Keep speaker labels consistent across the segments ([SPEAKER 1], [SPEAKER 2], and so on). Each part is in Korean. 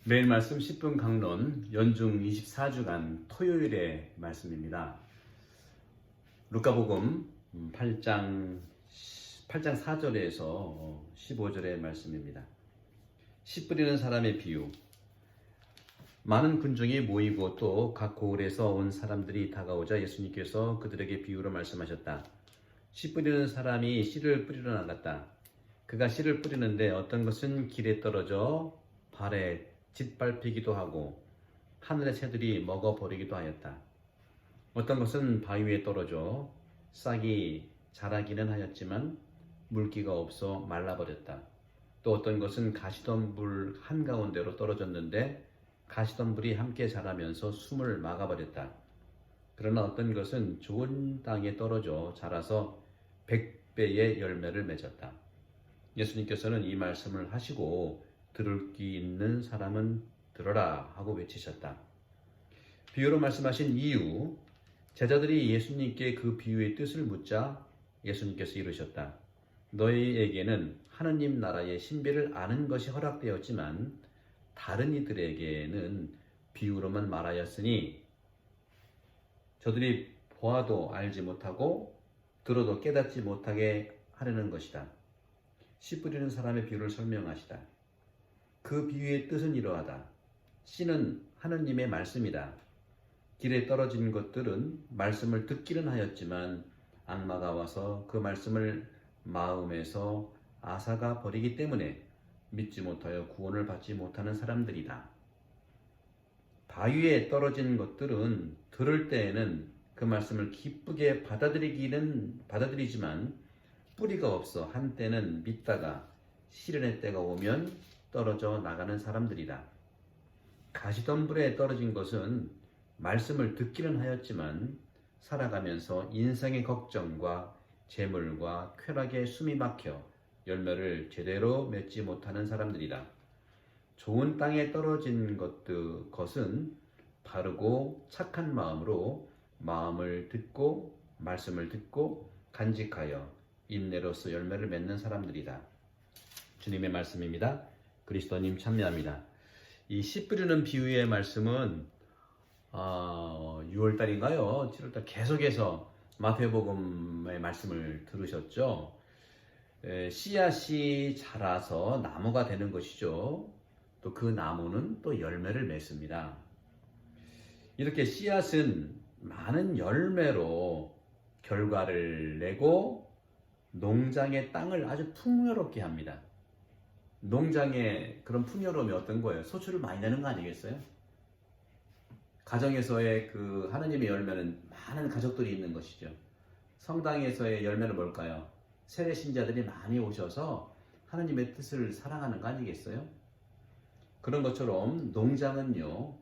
[SPEAKER 1] 매일 말씀 10분 강론 연중 24주간 토요일의 말씀입니다. 루카복음 8장 4절에서 15절의 말씀입니다. 씨 뿌리는 사람의 비유. 많은 군중이 모이고 또 각 고을에서 온 사람들이 다가오자 예수님께서 그들에게 비유로 말씀하셨다. 씨 뿌리는 사람이 씨를 뿌리러 나갔다. 그가 씨를 뿌리는데 어떤 것은 길에 떨어져 발에 짓밟히기도 하고 하늘의 새들이 먹어버리기도 하였다. 어떤 것은 바위 위에 떨어져 싹이 자라기는 하였지만 물기가 없어 말라버렸다. 또 어떤 것은 가시덤불 한가운데로 떨어졌는데 가시덤불이 함께 자라면서 숨을 막아버렸다. 그러나 어떤 것은 좋은 땅에 떨어져 자라서 100배의 열매를 맺었다. 예수님께서는 이 말씀을 하시고 들을 귀 있는 사람은 들어라 하고 외치셨다. 비유로 말씀하신 이유, 제자들이 예수님께 그 비유의 뜻을 묻자 예수님께서 이르셨다. 너희에게는 하느님 나라의 신비를 아는 것이 허락되었지만 다른 이들에게는 비유로만 말하였으니 저들이 보아도 알지 못하고 들어도 깨닫지 못하게 하려는 것이다. 씨 뿌리는 사람의 비유를 설명하시다. 그 비유의 뜻은 이러하다. 씨는 하느님의 말씀이다. 길에 떨어진 것들은 말씀을 듣기는 하였지만 악마가 와서 그 말씀을 마음에서 앗아가 버리기 때문에 믿지 못하여 구원을 받지 못하는 사람들이다. 바위에 떨어진 것들은 들을 때에는 그 말씀을 기쁘게 받아들이지만 뿌리가 없어 한때는 믿다가 시련의 때가 오면 떨어져 나가는 사람들이다. 가시덤불에 떨어진 것은 말씀을 듣기는 하였지만 살아가면서 인생의 걱정과 재물과 쾌락에 숨이 막혀 열매를 제대로 맺지 못하는 사람들이다. 좋은 땅에 떨어진 것은 바르고 착한 마음으로 말씀을 듣고 간직하여 인내로서 열매를 맺는 사람들이다. 주님의 말씀입니다. 그리스도님 참여합니다. 이 씨 뿌리는 비유의 말씀은 6월달인가요? 7월달 계속해서 마태복음의 말씀을 들으셨죠? 씨앗이 자라서 나무가 되는 것이죠. 또 그 나무는 또 열매를 맺습니다. 이렇게 씨앗은 많은 열매로 결과를 내고 농장의 땅을 아주 풍요롭게 합니다. 농장의 그런 풍요로움이 어떤 거예요? 소출을 많이 내는 거 아니겠어요? 가정에서의 그 하느님의 열매는 많은 가족들이 있는 것이죠. 성당에서의 열매는 뭘까요? 세례 신자들이 많이 오셔서 하느님의 뜻을 사랑하는 거 아니겠어요? 그런 것처럼 농장은요,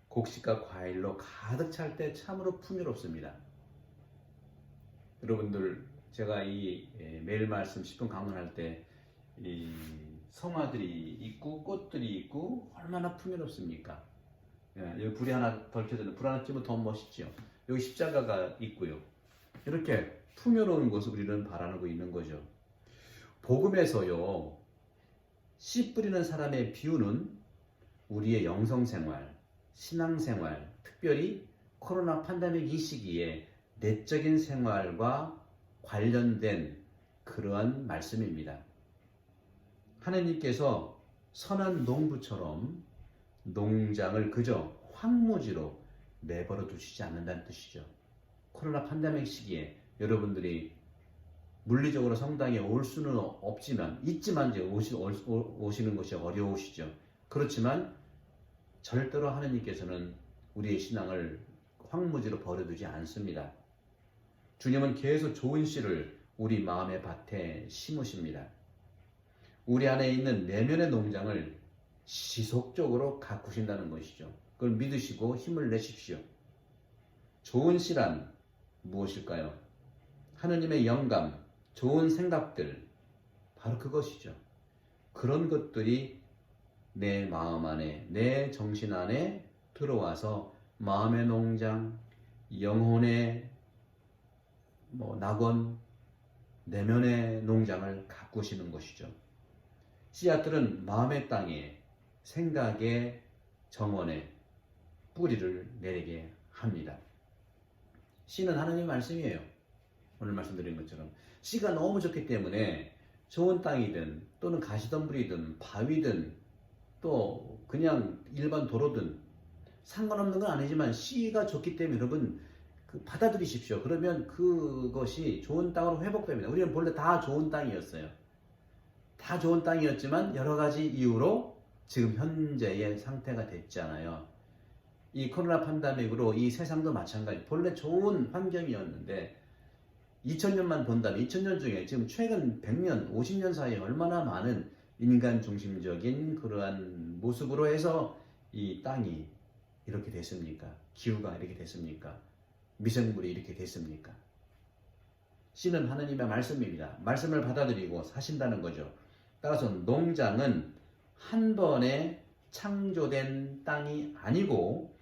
[SPEAKER 1] 곡식과 과일로 가득 찰 때 참으로 풍요롭습니다. 여러분들, 제가 이 매일 말씀 10분 강론할 때 이 성화들이 있고 꽃들이 있고 얼마나 풍요롭습니까? 여기 불이 하나 덜 켜졌는데 불 하나 찌면 더 멋있죠. 여기 십자가가 있고요. 이렇게 풍요로운 것을 우리는 바라고 있는 거죠. 복음에서요, 씨 뿌리는 사람의 비유는 우리의 영성생활, 신앙생활, 특별히 코로나 팬데믹 이 시기에 내적인 생활과 관련된 그러한 말씀입니다. 하나님께서 선한 농부처럼 농장을 그저 황무지로 내버려 두시지 않는다는 뜻이죠. 코로나 팬데믹 시기에 여러분들이 물리적으로 성당에 올 수는 없지만 있지만 이제 오시는 것이 어려우시죠. 그렇지만 절대로 하나님께서는 우리의 신앙을 황무지로 버려두지 않습니다. 주님은 계속 좋은 씨를 우리 마음의 밭에 심으십니다. 우리 안에 있는 내면의 농장을 지속적으로 가꾸신다는 것이죠. 그걸 믿으시고 힘을 내십시오. 좋은 씨란 무엇일까요? 하느님의 영감, 좋은 생각들, 바로 그것이죠. 그런 것들이 내 마음 안에, 내 정신 안에 들어와서 마음의 농장, 영혼의 낙원, 내면의 농장을 가꾸시는 것이죠. 씨앗들은 마음의 땅에 생각의 정원에 뿌리를 내리게 합니다. 씨는 하나님의 말씀이에요. 오늘 말씀드린 것처럼 씨가 너무 좋기 때문에 좋은 땅이든 또는 가시덤불이든 바위든 또 그냥 일반 도로든 상관없는 건 아니지만 씨가 좋기 때문에 여러분 받아들이십시오. 그러면 그것이 좋은 땅으로 회복됩니다. 우리는 본래 다 좋은 땅이었어요. 다 좋은 땅이었지만 여러 가지 이유로 지금 현재의 상태가 됐잖아요. 이 코로나 팬데믹으로 이 세상도 마찬가지. 본래 좋은 환경이었는데 2000년만 본다면 2000년 중에 지금 최근 100년, 50년 사이에 얼마나 많은 인간 중심적인 그러한 모습으로 해서 이 땅이 이렇게 됐습니까? 기후가 이렇게 됐습니까? 미생물이 이렇게 됐습니까? 씨는 하나님의 말씀입니다. 말씀을 받아들이고 사신다는 거죠. 따라서 농장은 한 번에 창조된 땅이 아니고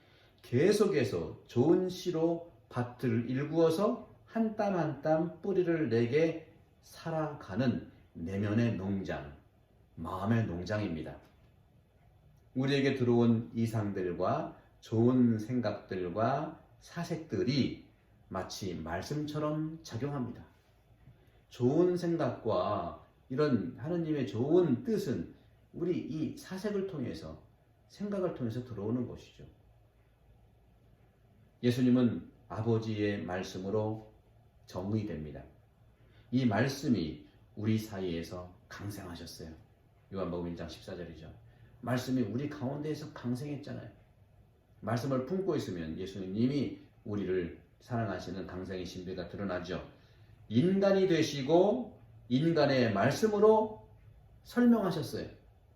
[SPEAKER 1] 계속해서 좋은 씨로 밭을 일구어서 한 땀 한 땀 뿌리를 내게 살아가는 내면의 농장, 마음의 농장입니다. 우리에게 들어온 이상들과 좋은 생각들과 사색들이 마치 말씀처럼 작용합니다. 좋은 생각과 이런 하느님의 좋은 뜻은 우리 이 사색을 통해서 생각을 통해서 들어오는 것이죠. 예수님은 아버지의 말씀으로 정의됩니다. 이 말씀이 우리 사이에서 강생하셨어요. 요한복음 1장 14절이죠. 말씀이 우리 가운데에서 강생했잖아요. 말씀을 품고 있으면 예수님이 우리를 사랑하시는 강생의 신비가 드러나죠. 인간이 되시고 인간의 말씀으로 설명하셨어요.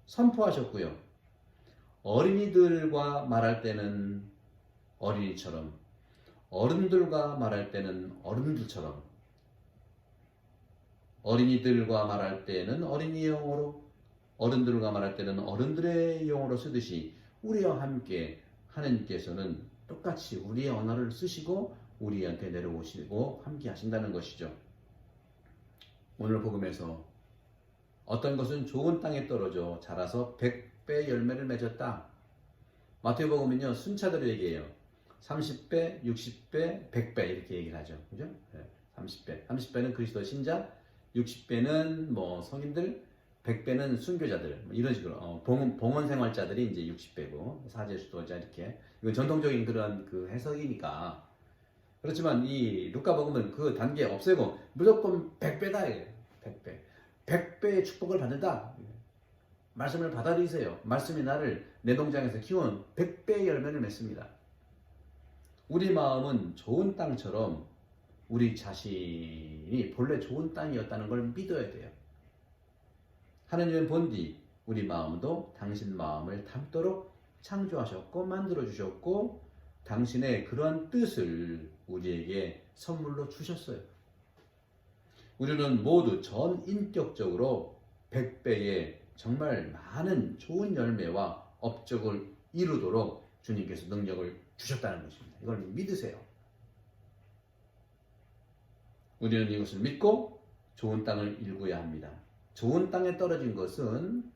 [SPEAKER 1] 선포하셨고요. 어린이들과 말할 때는 어린이처럼, 어른들과 말할 때는 어른들처럼, 어린이들과 말할 때는 어린이의 영어로, 어른들과 말할 때는 어른들의 영어로 쓰듯이 우리와 함께 하나님께서는 똑같이 우리의 언어를 쓰시고 우리한테 내려오시고 함께 하신다는 것이죠. 오늘 복음에서 어떤 것은 좋은 땅에 떨어져 자라서 100배 열매를 맺었다. 마태복음은요 순차대로 얘기해요. 30배, 60배, 100배 이렇게 얘기를 하죠. 그죠? 30배는 그리스도 신자, 60배는 뭐 성인들, 100배는 순교자들 이런 식으로 봉헌 생활자들이 이제 60배고 사제 수도자 이렇게 이건 전통적인 그런 그 해석이니까 그렇지만 이 루카복음은 그 단계 없애고 무조건 100배다. 100배. 100배의 축복을 받는다. 말씀을 받아들이세요. 말씀이 나를 내 농장에서 키운 100배의 열매를 맺습니다. 우리 마음은 좋은 땅처럼 우리 자신이 본래 좋은 땅이었다는 걸 믿어야 돼요. 하나님은 본디 우리 마음도 당신 마음을 닮도록 창조하셨고 만들어주셨고 당신의 그러한 뜻을 우리에게 선물로 주셨어요. 우리는 모두 전인격적으로 100배의 정말 많은 좋은 열매와 업적을 이루도록 주님께서 능력을 주셨다는 것입니다. 이걸 믿으세요. 우리는 이것을 믿고 좋은 땅을 일구어야 합니다. 좋은 땅에 떨어진 것은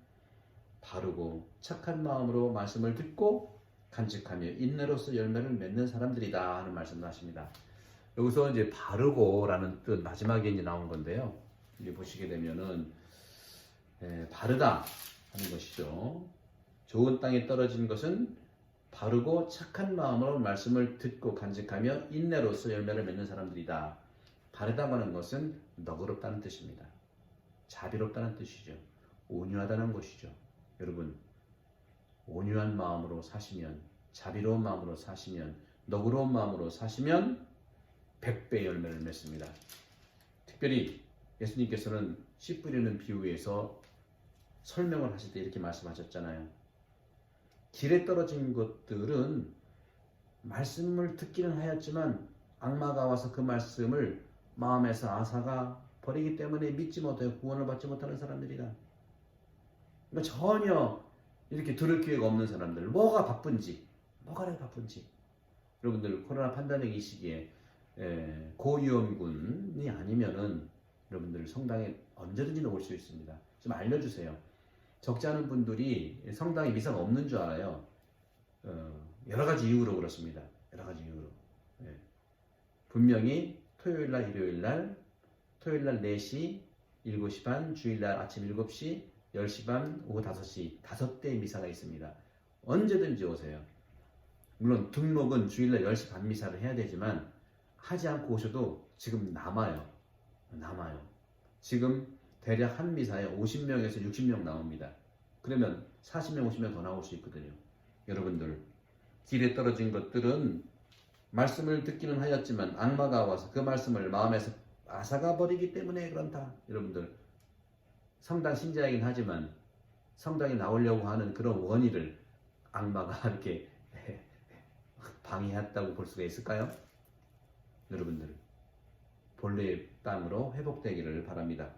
[SPEAKER 1] 바르고 착한 마음으로 말씀을 듣고 간직하며 인내로서 열매를 맺는 사람들이다 하는 말씀을 하십니다. 여기서 이제 바르고라는 뜻 마지막에 이제 나온 건데요. 이제 보시게 되면은 바르다 하는 것이죠. 좋은 땅에 떨어진 것은 바르고 착한 마음으로 말씀을 듣고 간직하며 인내로서 열매를 맺는 사람들이다. 바르다고 하는 것은 너그럽다는 뜻입니다. 자비롭다는 뜻이죠. 온유하다는 것이죠. 여러분 온유한 마음으로 사시면 자비로운 마음으로 사시면 너그러운 마음으로 사시면 100배 열매를 맺습니다. 특별히 예수님께서는 씨 뿌리는 비유에서 설명을 하실 때 이렇게 말씀하셨잖아요. 길에 떨어진 것들은 말씀을 듣기는 하였지만 악마가 와서 그 말씀을 마음에서 앗아가 버리기 때문에 믿지 못하고 구원을 받지 못하는 사람들이다. 그러니까 전혀 이렇게 들을 기회가 없는 사람들, 뭐가 바쁜지 여러분들 코로나 팬데믹 이 시기에 고위험군이 아니면은 여러분들 성당에 언제든지 올 수 있습니다. 좀 알려주세요. 적지 않은 분들이 성당에 미사가 없는 줄 알아요. 여러 가지 이유로 그렇습니다. 여러 가지 이유로. 예. 분명히 토요일날, 일요일날, 토요일날 4시, 7시 반, 주일날 아침 7시, 10시 반, 오후 5시, 5대의 미사가 있습니다. 언제든지 오세요. 물론 등록은 주일날 10시 반 미사를 해야 되지만 하지 않고 오셔도 지금 남아요. 지금 대략 한 미사에 50명에서 60명 나옵니다. 그러면 40명, 50명 더 나올 수 있거든요. 여러분들, 길에 떨어진 것들은 말씀을 듣기는 하였지만 악마가 와서 그 말씀을 마음에서 앗아가 버리기 때문에 그렇다. 여러분들, 성당 신자이긴 하지만 성당에 나오려고 하는 그런 원인을 악마가 이렇게 방해했다고 볼 수가 있을까요? 여러분들, 본래의 땅으로 회복되기를 바랍니다.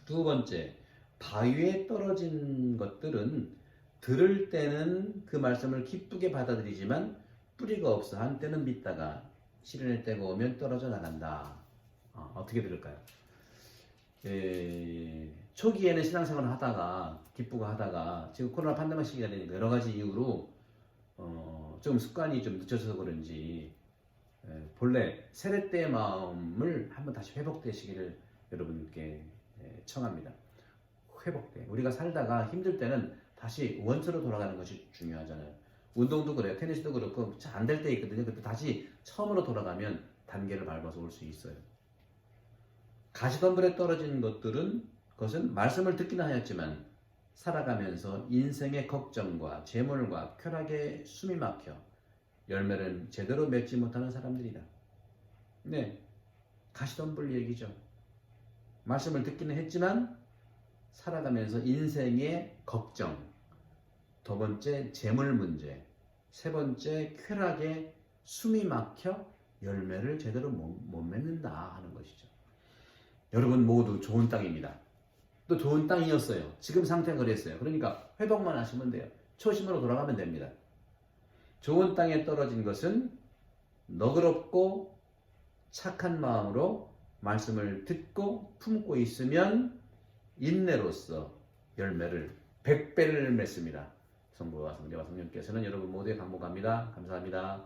[SPEAKER 1] 두 번째, 바위에 떨어진 것들은 들을 때는 그 말씀을 기쁘게 받아들이지만 뿌리가 없어 한때는 믿다가 실현의 때가 오면 떨어져 나간다. 어떻게 들을까요? 초기에는 신앙생활을 하다가 기쁘고 하다가 지금 코로나 판데믹 시기가 되니까 여러 가지 이유로 좀 습관이 좀 늦춰져서 그런지 본래 세례 때의 마음을 한번 다시 회복되시기를 여러분께 청합니다. 회복돼. 우리가 살다가 힘들 때는 다시 원초로 돌아가는 것이 중요하잖아요. 운동도 그래요. 테니스도 그렇고 안 될 때 있거든요. 그때 다시 처음으로 돌아가면 단계를 밟아서 올 수 있어요. 가시덤불에 떨어진 것은 말씀을 듣기는 하였지만 살아가면서 인생의 걱정과 재물과 쾌락에 숨이 막혀 열매를 제대로 맺지 못하는 사람들이다. 네, 가시덤불 얘기죠. 말씀을 듣기는 했지만 살아가면서 인생의 걱정, 두 번째 재물 문제, 세 번째 쾌락에 숨이 막혀 열매를 제대로 못 맺는다 하는 것이죠. 여러분 모두 좋은 땅입니다. 또 좋은 땅이었어요. 지금 상태가 그랬어요. 그러니까 회복만 하시면 돼요. 초심으로 돌아가면 됩니다. 좋은 땅에 떨어진 것은 너그럽고 착한 마음으로 말씀을 듣고 품고 있으면 인내로서 열매를 100배를 맺습니다. 성부와 성자와 성령께서는 여러분 모두에 감복합니다. 감사합니다.